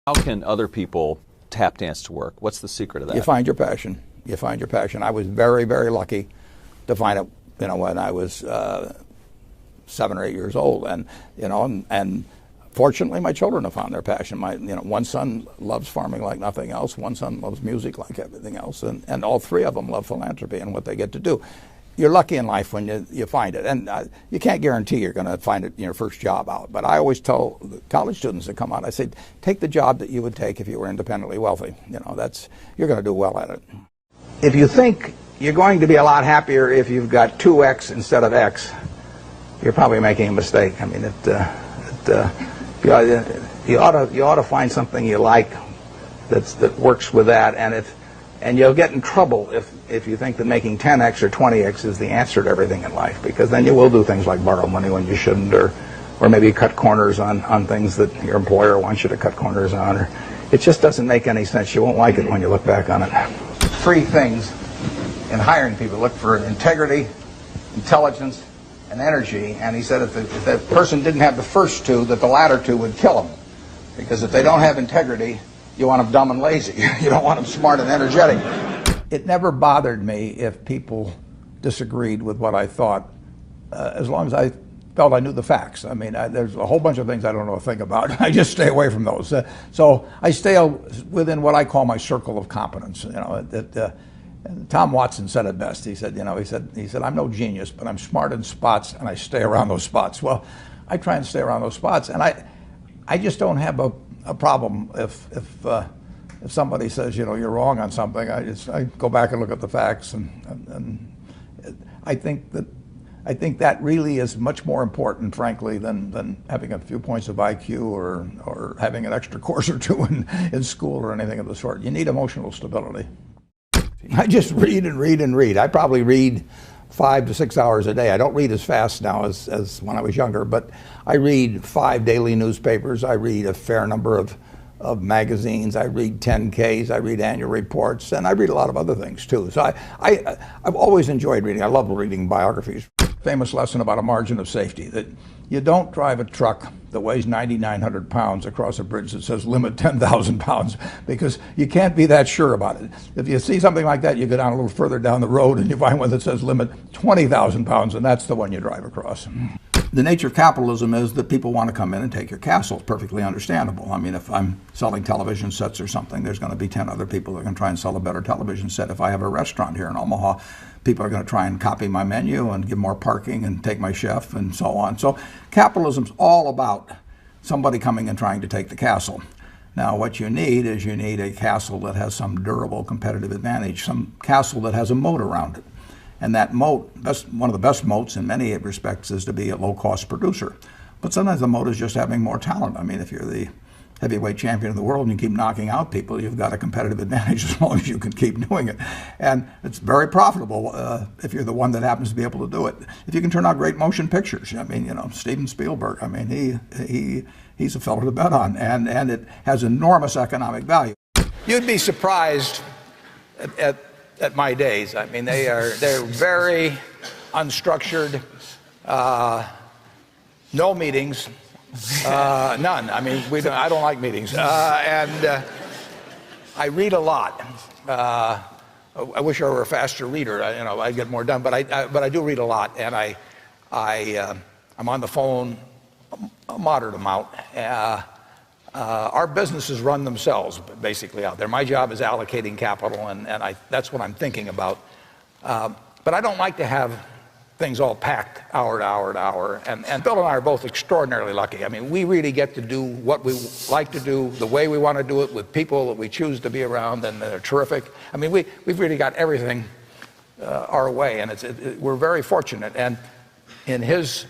How can other people tap dance to work? What's the secret of that? You find your passion. You find your passion. I was very, very lucky to find it, when I was 7 or 8 years old, and fortunately, my children have found their passion. One son loves farming like nothing else. One son loves music like everything else, and all three of them love philanthropy and what they get to do. You're lucky in life when you find it, and you can't guarantee you're going to find it in your first job out. But I always tell the college students that come out, I say, take the job that you would take if you were independently wealthy. You're going to do well at it. If you think you're going to be a lot happier if you've got 2x instead of x, you're probably making a mistake. I mean, you ought to find something you like that works with that, and you'll get in trouble if you think that making 10x or 20x is the answer to everything in life, because then you will do things like borrow money when you shouldn't, or maybe cut corners on things that your employer wants you to cut corners on. Or it just doesn't make any sense. You won't like it when you look back on it. 3 things in hiring people: look for integrity, intelligence, and energy. And he said if that person didn't have the first 2, that the latter 2 would kill them, because if they don't have integrity, you want them dumb and lazy. You don't want them smart and energetic. It never bothered me if people disagreed with what I thought, as long as I felt I knew the facts. I mean, there's a whole bunch of things I don't know a thing about. I just stay away from those. So I stay within what I call my circle of competence. Tom Watson said it best. He said, I'm no genius, but I'm smart in spots, and I stay around those spots. Well, I try and stay around those spots, and I just don't have a problem if somebody says, you're wrong on something. I go back and look at the facts, and I think that really is much more important, frankly, than having a few points of IQ or having an extra course or 2 in school or anything of the sort. You need emotional stability. I just read and read and read. I probably read 5 to 6 hours a day. I don't read as fast now as when I was younger, but I read 5 daily newspapers. I read a fair number of magazines. I read 10Ks. I read annual reports, and I read a lot of other things too. So I've always enjoyed reading. I love reading biographies. Famous lesson about a margin of safety, that you don't drive a truck that weighs 9,900 pounds across a bridge that says limit 10,000 pounds, because you can't be that sure about it. If you see something like that, you go down a little further down the road and you find one that says limit 20,000 pounds, and that's the one you drive across. The nature of capitalism is that people want to come in and take your castle. It's perfectly understandable. I mean, if I'm selling television sets or something, there's going to be 10 other people that are going to try and sell a better television set. If I have a restaurant here in Omaha, people are going to try and copy my menu and give more parking and take my chef and so on. So capitalism's all about somebody coming and trying to take the castle. Now, what you need is a castle that has some durable competitive advantage, some castle that has a moat around it. And that moat, one of the best moats in many respects, is to be a low-cost producer. But sometimes the moat is just having more talent. I mean, if you're the heavyweight champion of the world and you keep knocking out people, you've got a competitive advantage as long as you can keep doing it. And it's very profitable if you're the one that happens to be able to do it. If you can turn out great motion pictures, I mean, Steven Spielberg, I mean, he's a fellow to bet on, and it has enormous economic value. You'd be surprised at my days. I mean, they're very unstructured, no meetings. None. I mean, I don't like meetings, and I read a lot. I wish I were a faster reader. I'd get more done. But I do read a lot, and I'm on the phone a moderate amount. Our businesses run themselves basically out there. My job is allocating capital, and that's what I'm thinking about. But I don't like to have things all packed hour to hour to hour. And Bill and I are both extraordinarily lucky. I mean, we really get to do what we like to do, the way we want to do it, with people that we choose to be around, and they're terrific. I mean, we've really got everything our way, and we're very fortunate. And in his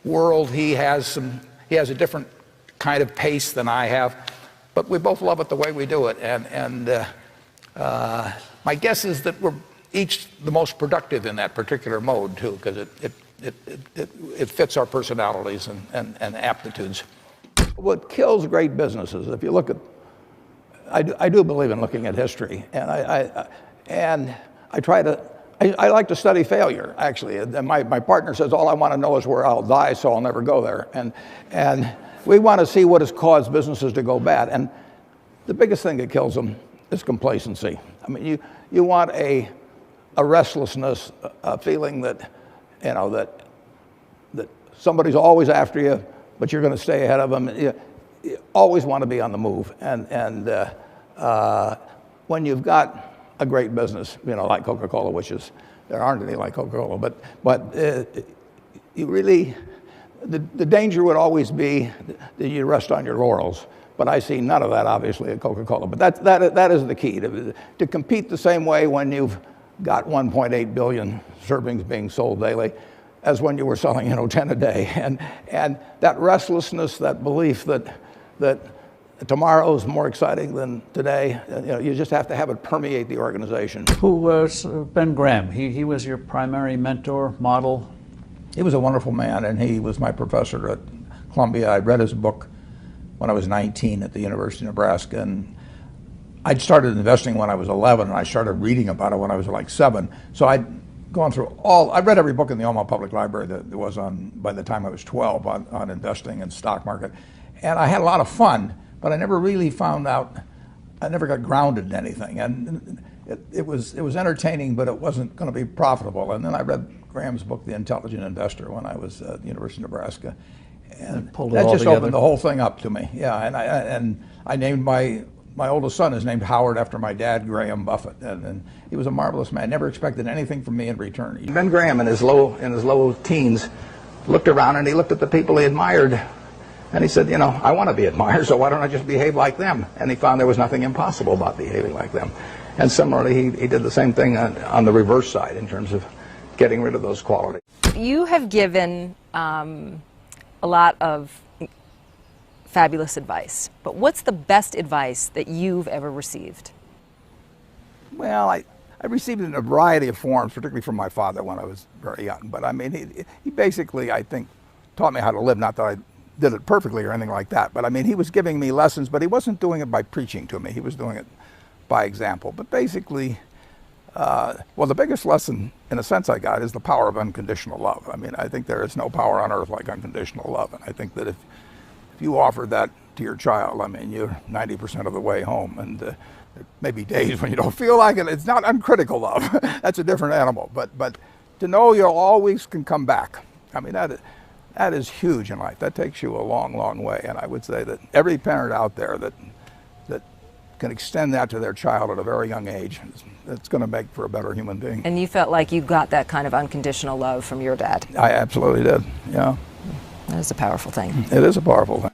world, he has a different kind of pace than I have, but we both love it the way we do it. And my guess is that we're each the most productive in that particular mode too, because it fits our personalities and aptitudes. What kills great businesses, if you look at, I do believe in looking at history, and I like to study failure, actually. And my partner says all I want to know is where I'll die, so I'll never go there. And we want to see what has caused businesses to go bad. And the biggest thing that kills them is complacency. I mean, you want a restlessness, a feeling that, you know, that somebody's always after you, but you're going to stay ahead of them. You always want to be on the move. And when you've got a great business, you know, like Coca-Cola, which is, there aren't any like Coca-Cola, but you really, the danger would always be that you rest on your laurels. But I see none of that, obviously, at Coca-Cola. But that is the key, to compete the same way when you've got 1.8 billion servings being sold daily as when you were selling, you know, 10 a day. And that restlessness, that belief that tomorrow's more exciting than today, you know, you just have to have it permeate the organization. Who was Ben Graham? He was your primary mentor, model? He was a wonderful man, and he was my professor at Columbia. I read his book when I was 19 at the University of Nebraska, and I'd started investing when I was 11, and I started reading about it when I was like 7. So I'd gone through I read every book in the Omaha Public Library that there was on, by the time I was 12, on investing and stock market. And I had a lot of fun, but I never really found out, I never got grounded in anything. And it was entertaining, but it wasn't going to be profitable. And then I read Graham's book, The Intelligent Investor, when I was at the University of Nebraska. And that just opened the whole thing up to me. Yeah, and I named my oldest son is named Howard after my dad, Graham Buffett, and he was a marvelous man. Never expected anything from me in return. Ben Graham, in his low teens, looked around and he looked at the people he admired, and he said, you know, I want to be admired, so why don't I just behave like them? And he found there was nothing impossible about behaving like them. And similarly, he did the same thing on the reverse side in terms of getting rid of those qualities. You have given a lot of fabulous advice, but what's the best advice that you've ever received? Well, I received it in a variety of forms, particularly from my father when I was very young. But I mean, he basically, I think, taught me how to live. Not that I did it perfectly or anything like that, but I mean, he was giving me lessons, but he wasn't doing it by preaching to me. He was doing it by example. But basically, well, the biggest lesson, in a sense, I got is the power of unconditional love. I mean, I think there is no power on earth like unconditional love. And I think that if you offer that to your child, I mean, you're 90% of the way home. And there may be days when you don't feel like it. It's not uncritical love. That's a different animal. But to know you always can come back, I mean, that is huge in life. That takes you a long, long way. And I would say that every parent out there that can extend that to their child at a very young age, it's going to make for a better human being. And you felt like you got that kind of unconditional love from your dad? I absolutely did, yeah. That is a powerful thing. It is a powerful thing.